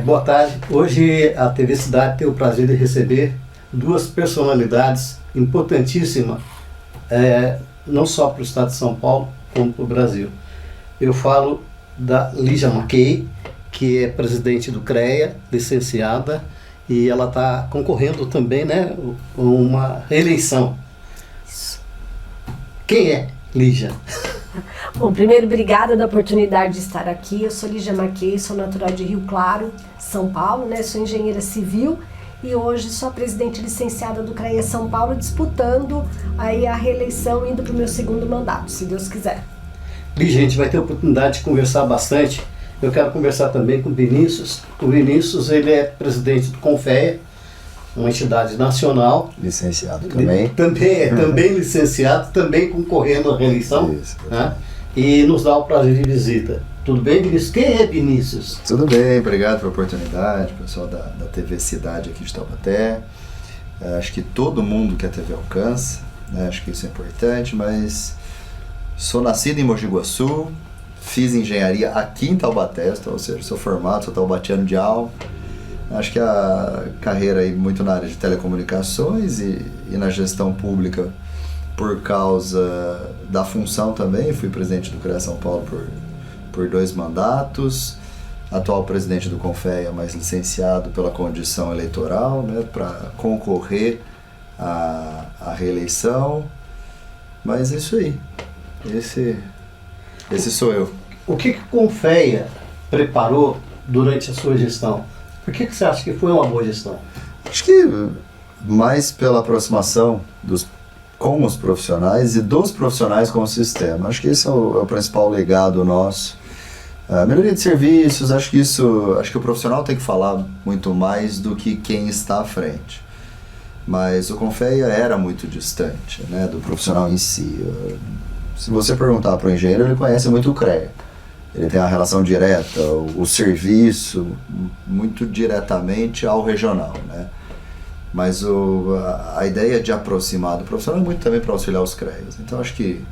Boa tarde. Hoje a TV Cidade tem o prazer de receber duas personalidades importantíssimas, não só para o estado de São Paulo, como para o Brasil. Eu falo da Lígia Mackay, que é presidente do CREA, licenciada, e ela está concorrendo também, né, a uma reeleição. Quem é Lígia? Bom, primeiro, obrigada da oportunidade de estar aqui. Eu sou Lígia Mackay, sou natural de Rio Claro, São Paulo, né? Sou engenheira civil e hoje sou a presidente licenciada do CREA São Paulo, disputando aí a reeleição, indo para o meu segundo mandato, se Deus quiser. Lígia, a gente vai ter a oportunidade de conversar bastante. Eu quero conversar também com o Vinícius. O Vinícius, ele é presidente do CONFEA, uma entidade nacional. Licenciado também. Também licenciado, também concorrendo à reeleição. Isso. Né? E nos dá o prazer de visita. Tudo bem, Vinícius? Quem é Vinícius? Tudo bem, obrigado pela oportunidade, pessoal da TV Cidade aqui de Taubaté. Acho que todo mundo que a TV alcança, né? Acho que isso é importante, mas sou nascido em Mogi Guaçu, fiz engenharia aqui em Taubaté, ou seja, sou formado, sou taubatiano de alma. Acho que a carreira aí muito na área de telecomunicações e na gestão pública por causa da função também. Fui presidente do CREA São Paulo por 2 mandatos, atual presidente do CONFEA, mas licenciado pela condição eleitoral, né, para concorrer à reeleição. Mas é isso aí, esse sou eu. O que o CONFEA preparou durante a sua gestão? Por que você acha que foi uma boa gestão? Acho que mais pela aproximação com os profissionais e dos profissionais com o sistema. Acho que esse é o principal legado nosso. A melhoria de serviços, acho que o profissional tem que falar muito mais do que quem está à frente. Mas o CONFEA era muito distante, né, do profissional em si. Se você perguntar para o engenheiro, ele conhece muito o CREA. Ele tem a relação direta, o serviço, muito diretamente ao regional, né? Mas a ideia de aproximar do profissional é muito também para auxiliar os CREAs. Então acho que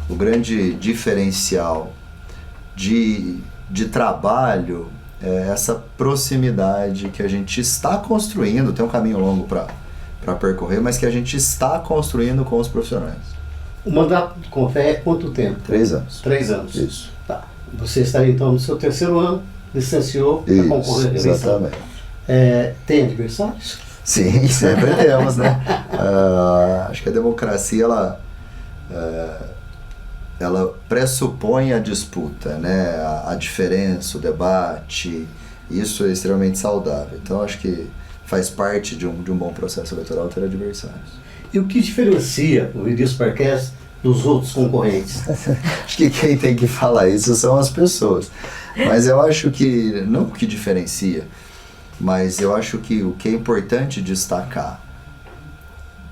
o grande diferencial de trabalho é essa proximidade que a gente está construindo. Tem um caminho longo para percorrer, mas que a gente está construindo com os profissionais. O mandato do CONFEA é quanto tempo? 3 anos. 3 anos. Isso. Tá. Você está então no seu 3º ano, licenciou para concorrer à reeleição. Exatamente. Tem adversários? Sim, sempre temos, né? Acho que a democracia, ela pressupõe a disputa, né? A diferença, o debate, isso é extremamente saudável. Então acho que faz parte de um bom processo eleitoral ter adversários. E o que diferencia o Vinícius Marques dos outros concorrentes? Acho que quem tem que falar isso são as pessoas. Mas eu acho que, não o que diferencia, mas eu acho que o que é importante destacar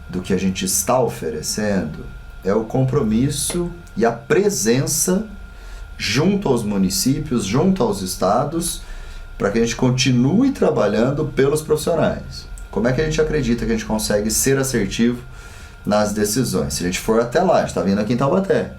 do que a gente está oferecendo é o compromisso e a presença junto aos municípios, junto aos estados, para que a gente continue trabalhando pelos profissionais. Como é que a gente acredita que a gente consegue ser assertivo nas decisões? Se a gente for até lá, a gente está vindo aqui em Taubaté.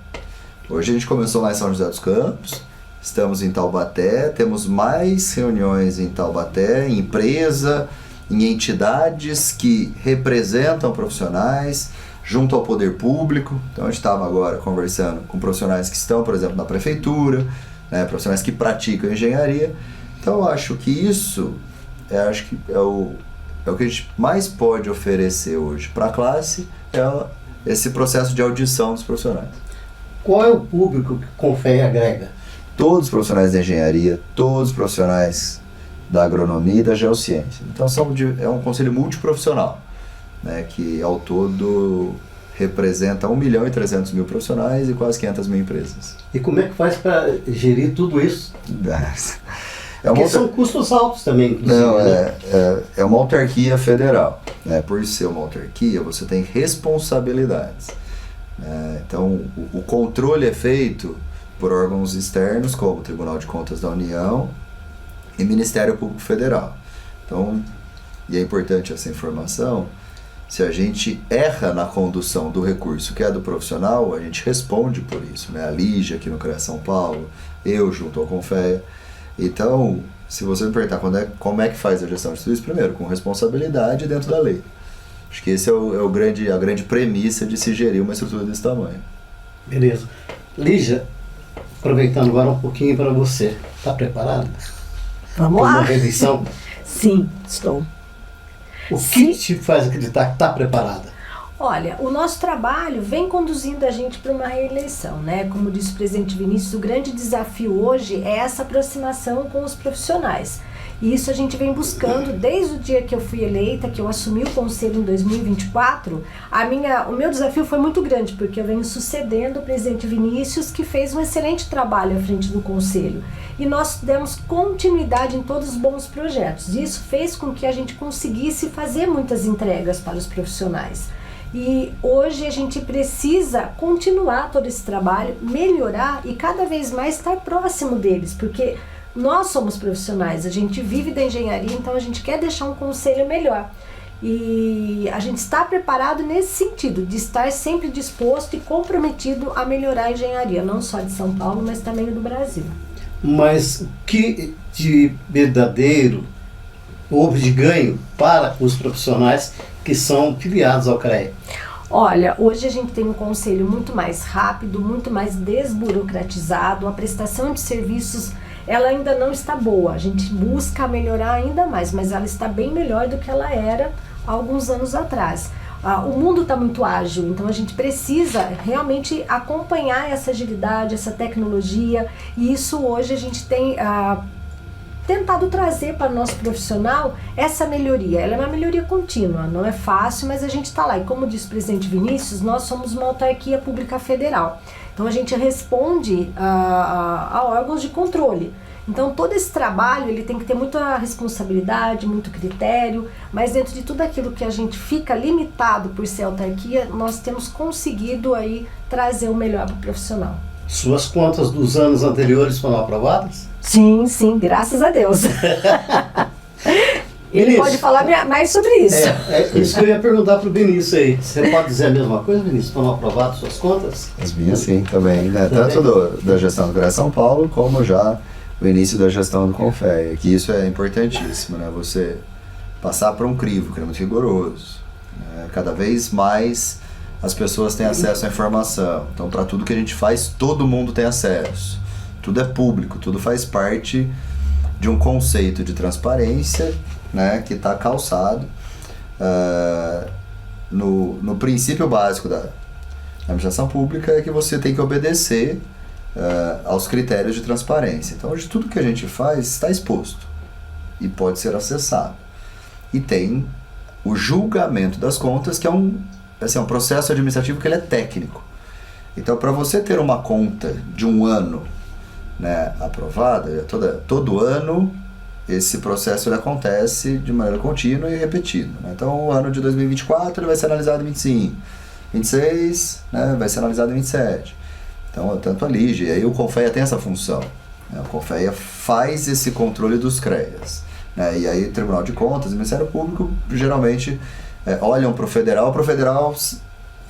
Hoje a gente começou lá em São José dos Campos, estamos em Taubaté, temos mais reuniões em Taubaté, em empresa, em entidades que representam profissionais, junto ao poder público. Então a gente estava agora conversando com profissionais que estão, por exemplo, na prefeitura, né, profissionais que praticam engenharia. Então eu acho que isso é o que a gente mais pode oferecer hoje para a classe, esse processo de audição dos profissionais. Qual é o público que o CONFEA agrega? Todos os profissionais da engenharia, todos os profissionais da agronomia e da geociência. Então é um conselho multiprofissional, né, que ao todo representa 1.300.000 profissionais e quase 500.000 empresas. E como é que faz para gerir tudo isso? Porque são custos altos também, inclusive. Não, né? é uma autarquia federal, né? Por ser uma autarquia, você tem responsabilidades. Então, o controle é feito por órgãos externos, como o Tribunal de Contas da União e Ministério Público Federal. Então, e é importante essa informação, se a gente erra na condução do recurso que é do profissional, a gente responde por isso, né? A Lígia aqui no CREA São Paulo, eu junto ao CONFEA. Então, se você me perguntar como é que faz a gestão de tudo isso, primeiro, com responsabilidade dentro da lei. Acho que esse é a grande premissa de se gerir uma estrutura desse tamanho. Beleza. Lígia, aproveitando agora um pouquinho para você, está preparada? Vamos para lá. uma reeleição? Sim, estou. O que te faz acreditar que está preparada? Olha, o nosso trabalho vem conduzindo a gente para uma reeleição, né? Como disse o presidente Vinícius, o grande desafio hoje é essa aproximação com os profissionais. E isso a gente vem buscando desde o dia que eu fui eleita, que eu assumi o conselho em 2024. O meu desafio foi muito grande, porque eu venho sucedendo o presidente Vinícius, que fez um excelente trabalho à frente do conselho. E nós demos continuidade em todos os bons projetos. E isso fez com que a gente conseguisse fazer muitas entregas para os profissionais. E hoje a gente precisa continuar todo esse trabalho, melhorar e cada vez mais estar próximo deles, porque nós somos profissionais, a gente vive da engenharia, então a gente quer deixar um conselho melhor. E a gente está preparado nesse sentido, de estar sempre disposto e comprometido a melhorar a engenharia, não só de São Paulo, mas também do Brasil. Mas o que de verdadeiro houve de ganho para os profissionais que são filiados ao CREA? Olha, hoje a gente tem um conselho muito mais rápido, muito mais desburocratizado, a prestação de serviços ela ainda não está boa, a gente busca melhorar ainda mais, mas ela está bem melhor do que ela era há alguns anos atrás. O mundo está muito ágil, então a gente precisa realmente acompanhar essa agilidade, essa tecnologia, e isso hoje a gente tem tentado trazer para o nosso profissional essa melhoria. Ela é uma melhoria contínua, não é fácil, mas a gente está lá. E como disse o presidente Vinícius, nós somos uma autarquia pública federal. Então a gente responde a órgãos de controle. Então todo esse trabalho ele tem que ter muita responsabilidade, muito critério, mas dentro de tudo aquilo que a gente fica limitado por ser autarquia, nós temos conseguido aí trazer o melhor para o profissional. Suas contas dos anos anteriores foram aprovadas? Sim, graças a Deus. Ele pode falar mais sobre isso. É isso que eu ia perguntar para o Vinícius aí. Você pode dizer a mesma coisa, Vinícius? Foram aprovadas suas contas? As minhas sim, também, né? Tanto da gestão do CREA São Paulo, como já o início da gestão do Confeia, que isso é importantíssimo, né? Você passar por um crivo, que é muito rigoroso. Né? Cada vez mais as pessoas têm acesso à informação. Então, para tudo que a gente faz, todo mundo tem acesso. Tudo é público, tudo faz parte de um conceito de transparência, né, que está calçado no princípio básico da administração pública, é que você tem que obedecer aos critérios de transparência. Então, hoje, tudo que a gente faz está exposto e pode ser acessado. E tem o julgamento das contas, que é um processo administrativo que ele é técnico. Então, para você ter uma conta de um ano, né, aprovada, todo ano esse processo ele acontece de maneira contínua e repetida. Né? Então, o ano de 2024 ele vai ser analisado em 25, 26, né, vai ser analisado em 27. Então, tanto a Lígia, e aí o Confeia tem essa função. Né? O Confeia faz esse controle dos CREAs. Né? E aí o Tribunal de Contas e o Ministério Público geralmente olham para o federal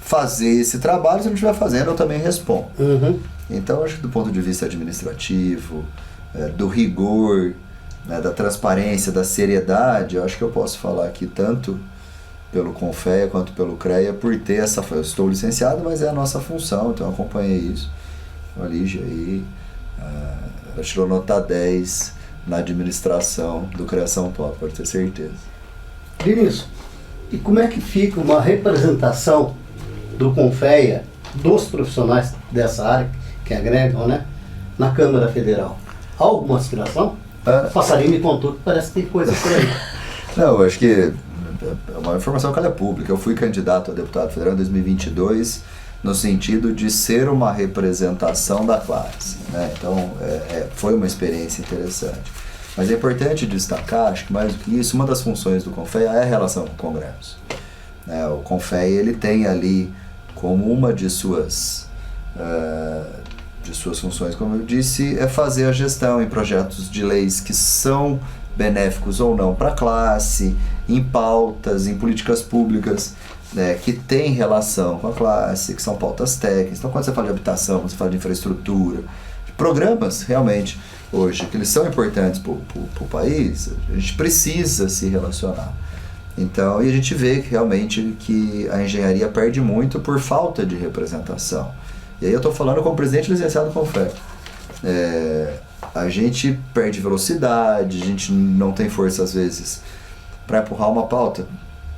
fazer esse trabalho. Se não estiver fazendo, eu também respondo. Uhum. Então, acho que do ponto de vista administrativo, do rigor, né, da transparência, da seriedade, eu acho que eu posso falar aqui tanto pelo Confeia quanto pelo CREA por ter essa... Eu estou licenciado, mas é a nossa função, então eu acompanhei isso. A Lígia aí, ela tirou nota 10 na administração do CREA São Paulo, pode ter certeza. Vinícius, e como é que fica uma representação do Confeia, dos profissionais dessa área, que agregam, né, na Câmara Federal? Há alguma aspiração? O Passarinho me contou que parece que tem coisa por aí. Não, eu acho que é uma informação que ela é pública. Eu fui candidato a deputado federal em 2022 no sentido de ser uma representação da classe. Né? Então, foi uma experiência interessante. Mas é importante destacar, acho que mais do que isso, uma das funções do Confeia é a relação com o Congresso. Né? O Confeia ele tem ali como uma de suas funções, como eu disse, é fazer a gestão em projetos de leis que são benéficos ou não para a classe, em pautas, em políticas públicas, né, que têm relação com a classe, que são pautas técnicas. Então, quando você fala de habitação, quando você fala de infraestrutura, de programas, realmente, hoje, que eles são importantes para o país, a gente precisa se relacionar. Então, e a gente vê realmente que a engenharia perde muito por falta de representação. E aí eu estou falando como presidente licenciado Confec. A gente perde velocidade, a gente não tem força às vezes para empurrar uma pauta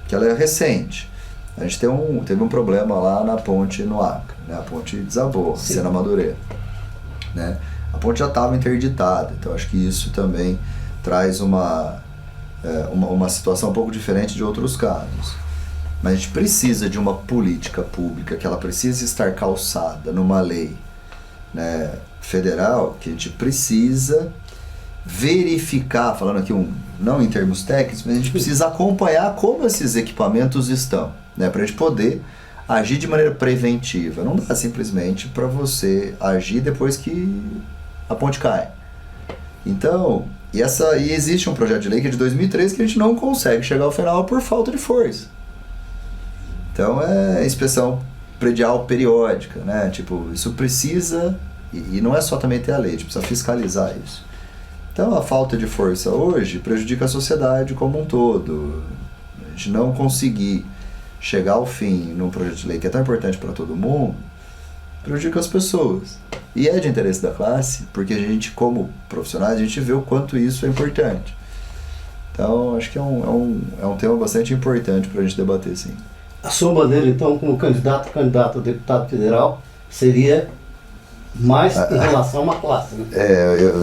que ela é recente. A gente teve um problema lá na ponte no Acre, né? A ponte desabou, Sena Madureira, né? A ponte já estava interditada, então acho que isso também traz uma situação um pouco diferente de outros casos. Mas a gente precisa de uma política pública, que ela precisa estar calçada numa lei, né, federal, que a gente precisa verificar, falando aqui não em termos técnicos, mas a gente precisa acompanhar como esses equipamentos estão, né, para a gente poder agir de maneira preventiva. Não dá simplesmente para você agir depois que a ponte cai. Então, e existe um projeto de lei que é de 2013 que a gente não consegue chegar ao final por falta de força. Então é inspeção predial periódica, né? Tipo, isso precisa, e não é só também ter a lei, a gente precisa fiscalizar isso. Então a falta de força hoje prejudica a sociedade como um todo. A gente não conseguir chegar ao fim num projeto de lei que é tão importante para todo mundo, prejudica as pessoas. E é de interesse da classe, porque a gente, como profissionais, a gente vê o quanto isso é importante. Então, acho que é um tema bastante importante para a gente debater, sim. A sua bandeira, então, como candidato a deputado federal, seria mais em relação a uma classe, né?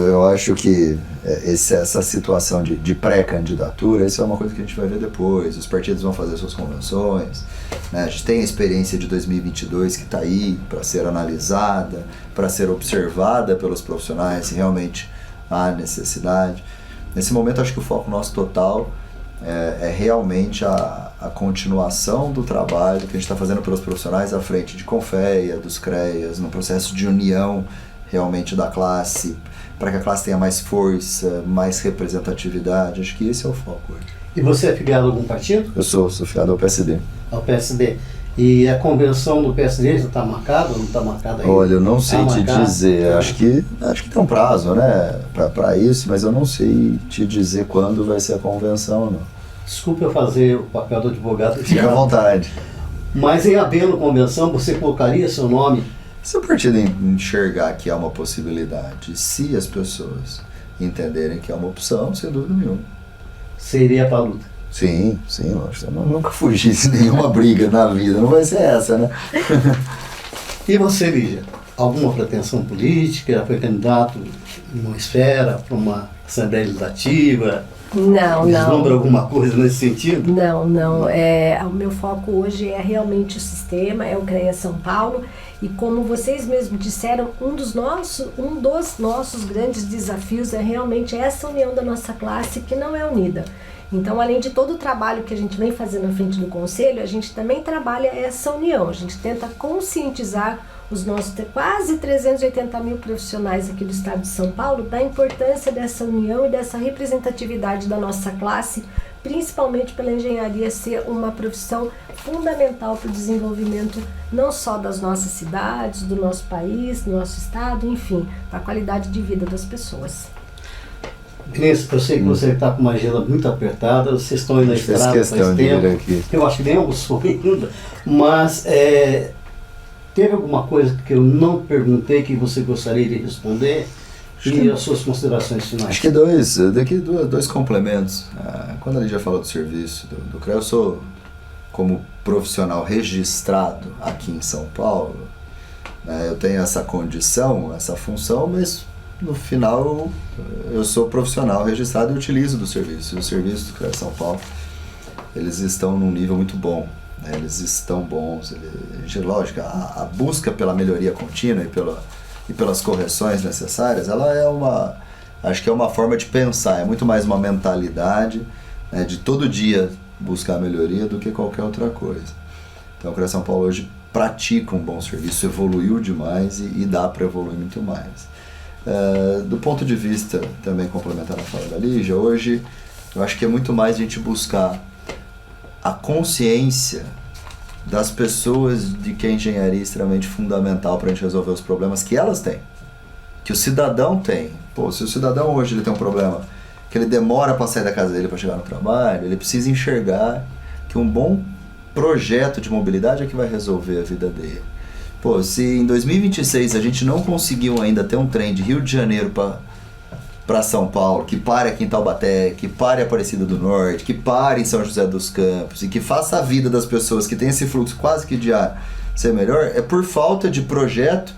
Eu acho que essa situação de pré-candidatura, isso é uma coisa que a gente vai ver depois. Os partidos vão fazer suas convenções, né? A gente tem a experiência de 2022 que está aí para ser analisada, para ser observada pelos profissionais, se realmente há necessidade. Nesse momento, acho que o foco nosso total é realmente a continuação do trabalho que a gente está fazendo pelos profissionais à frente de Confeia, dos CREAs, no processo de união realmente da classe, para que a classe tenha mais força, mais representatividade. Acho que esse é o foco hoje. E você é filiado a algum partido? Eu sou filiado ao PSD. Ao PSD. E a convenção do PSD já está marcada ou não está marcada ainda? Olha, eu não sei te dizer. Acho que tem um prazo, né, para isso, mas eu não sei te dizer quando vai ser a convenção, não. Desculpe eu fazer o papel do advogado. Fique à vontade. Mas em havendo convenção, você colocaria seu nome? Se o partido enxergar que há uma possibilidade, se as pessoas entenderem que é uma opção, sem dúvida nenhuma. Seria para a luta? Sim, lógico. Eu nunca fugi de nenhuma briga na vida, não vai ser essa, né? E você, Lígia? Alguma pretensão política? Foi candidato em uma esfera, para uma Assembleia Legislativa? Não. Vislumbra alguma coisa nesse sentido? Não. O meu foco hoje é realmente o sistema, é o CREA São Paulo. E como vocês mesmos disseram, um dos nossos grandes desafios é realmente essa união da nossa classe que não é unida. Então, além de todo o trabalho que a gente vem fazendo à frente do Conselho, a gente também trabalha essa união. A gente tenta conscientizar os nossos quase 380 mil profissionais aqui do estado de São Paulo da importância dessa união e dessa representatividade da nossa classe, principalmente pela engenharia ser uma profissão fundamental para o desenvolvimento não só das nossas cidades, do nosso país, do nosso estado, enfim, para a qualidade de vida das pessoas. Vinícius, eu sei que você está com uma agenda muito apertada, vocês estão aí na estrada faz tempo. Aqui. Eu acho que nem almoçou ainda, mas teve alguma coisa que eu não perguntei que você gostaria de responder? E as suas considerações finais? Acho que dois complementos. Quando a Lígia falou do serviço do CREA, eu sou, como profissional registrado aqui em São Paulo, eu tenho essa condição, essa função, mas no final eu sou profissional registrado e utilizo do serviço. Os serviços do CREA São Paulo, eles estão num nível muito bom. Eles estão bons. Lógico, a busca pela melhoria contínua e pelas correções necessárias, ela acho que é uma forma de pensar, é muito mais uma mentalidade, né, de todo dia buscar a melhoria do que qualquer outra coisa. Então o CREA São Paulo hoje pratica um bom serviço, evoluiu demais e dá para evoluir muito mais. Do ponto de vista, também complementando a fala da Lígia, hoje eu acho que é muito mais a gente buscar a consciência das pessoas de que a engenharia é extremamente fundamental para a gente resolver os problemas que elas têm. que o cidadão tem. Pô, se o cidadão hoje ele tem um problema, que ele demora para sair da casa dele para chegar no trabalho, ele precisa enxergar que um bom projeto de mobilidade é que vai resolver a vida dele. Pô, se em 2026 a gente não conseguiu ainda ter um trem de Rio de Janeiro para São Paulo, que pare aqui em Taubaté, que pare em Aparecida do Norte, que pare em São José dos Campos, e que faça a vida das pessoas que têm esse fluxo quase que diário ser melhor, é por falta de projeto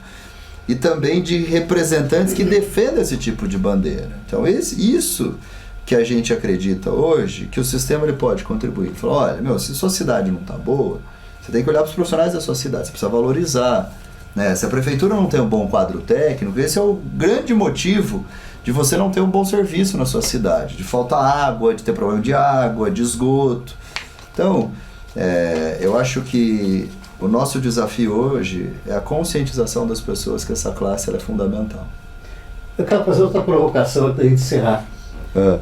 e também de representantes que defendam esse tipo de bandeira. Então isso que a gente acredita hoje, que o sistema ele pode contribuir. Falar, olha, se sua cidade não está boa, você tem que olhar para os profissionais da sua cidade, você precisa valorizar. Né? Se a prefeitura não tem um bom quadro técnico, esse é o grande motivo de você não ter um bom serviço na sua cidade, de faltar água, de ter problema de água, de esgoto. Então, eu acho que o nosso desafio hoje é a conscientização das pessoas que essa classe ela é fundamental. Eu quero fazer outra provocação antes de encerrar.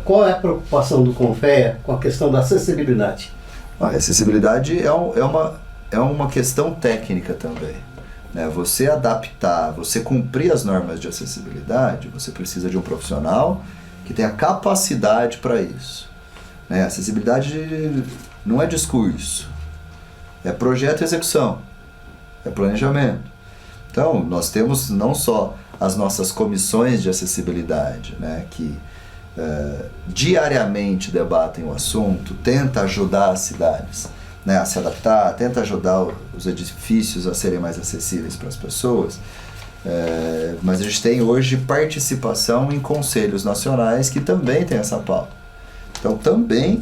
Qual é a preocupação do Confea com a questão da acessibilidade? A acessibilidade é uma questão técnica também. Né? Você adaptar, você cumprir as normas de acessibilidade, você precisa de um profissional que tenha capacidade para isso. Né? Acessibilidade não é discurso, é projeto e execução, é planejamento. Então, nós temos não só as nossas comissões de acessibilidade, né, que diariamente debatem o assunto, tenta ajudar as cidades, né, a se adaptar, tenta ajudar os edifícios a serem mais acessíveis para as pessoas, mas a gente tem hoje participação em conselhos nacionais que também tem essa pauta. Então também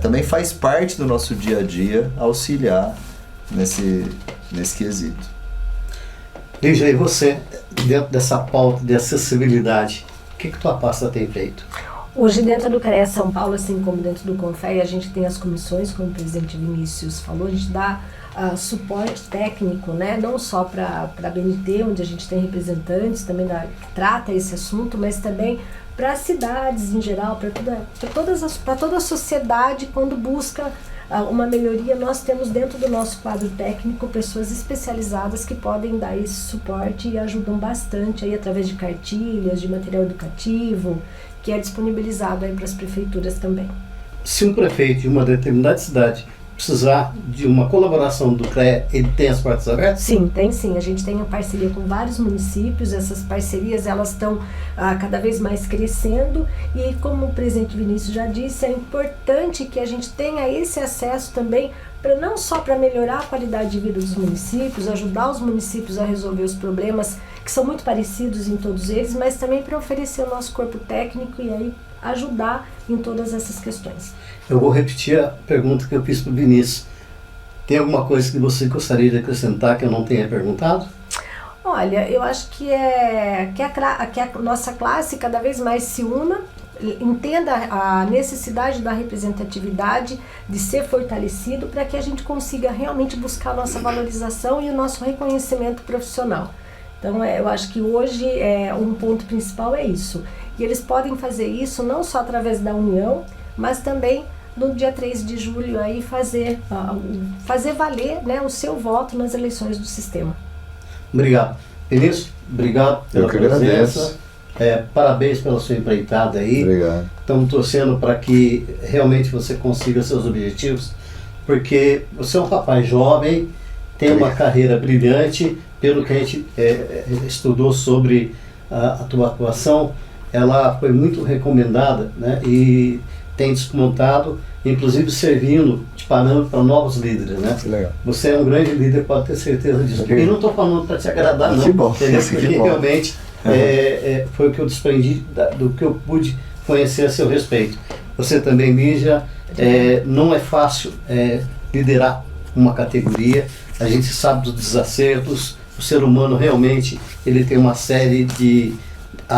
também faz parte do nosso dia a dia auxiliar nesse quesito. Lígia, e você, dentro dessa pauta de acessibilidade, o que tua pasta tem feito? Hoje, dentro do CREA São Paulo, assim como dentro do Confea, a gente tem as comissões, como o presidente Vinícius falou, a gente dá suporte técnico, né? Não só para a BNT, onde a gente tem representantes também que trata esse assunto, mas também para as cidades em geral, para toda a sociedade, quando busca uma melhoria. Nós temos dentro do nosso quadro técnico pessoas especializadas que podem dar esse suporte e ajudam bastante aí através de cartilhas, de material educativo, que é disponibilizado aí para as prefeituras também. Se um prefeito de uma determinada cidade precisar de uma colaboração do CREA, ele tem as portas abertas? Sim, tem sim. A gente tem uma parceria com vários municípios, essas parcerias elas estão cada vez mais crescendo e, como o presidente Vinícius já disse, é importante que a gente tenha esse acesso também, não só para melhorar a qualidade de vida dos municípios, ajudar os municípios a resolver os problemas que são muito parecidos em todos eles, mas também para oferecer o nosso corpo técnico e aí ajudar em todas essas questões. Eu vou repetir a pergunta que eu fiz para o Vinícius. Tem alguma coisa que você gostaria de acrescentar que eu não tenha perguntado? Olha, eu acho que a nossa classe cada vez mais se una, entenda a necessidade da representatividade, de ser fortalecido para que a gente consiga realmente buscar a nossa valorização e o nosso reconhecimento profissional. Então, eu acho que hoje um ponto principal é isso. E eles podem fazer isso não só através da união, mas também no dia 3 de julho aí fazer valer, né, o seu voto nas eleições do sistema. Obrigado. Vinícius, obrigado pela presença. Parabéns pela sua empreitada aí. Obrigado. Estamos torcendo para que realmente você consiga seus objetivos, porque você é um rapaz jovem, tem uma carreira brilhante, pelo que a gente estudou sobre a tua atuação, ela foi muito recomendada, né, e tem despontado, inclusive servindo de parâmetro para novos líderes, né? Legal. Você é um grande líder, pode ter certeza disso. E não estou falando para te agradar, não. Que bom. Porque realmente foi o que eu desprendi do que eu pude conhecer a seu respeito. Você também, Lígia, não é fácil liderar uma categoria. A gente sabe dos desacertos. O ser humano realmente ele tem uma série de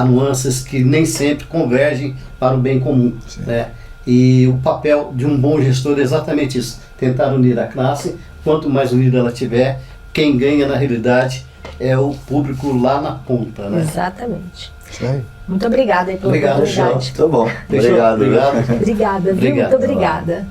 nuances que nem sempre convergem para o bem comum, né? E o papel de um bom gestor é exatamente isso, tentar unir a classe. Quanto mais unida ela tiver, quem ganha na realidade é o público lá na ponta, né? Exatamente. Isso aí. Muito obrigada aí pela oportunidade. Tá bom. Obrigado. Obrigada, viu? Muito obrigada.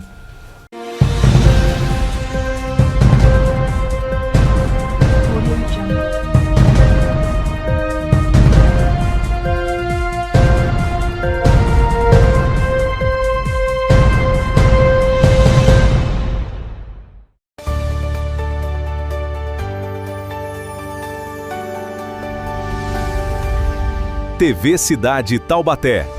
TV Cidade Taubaté.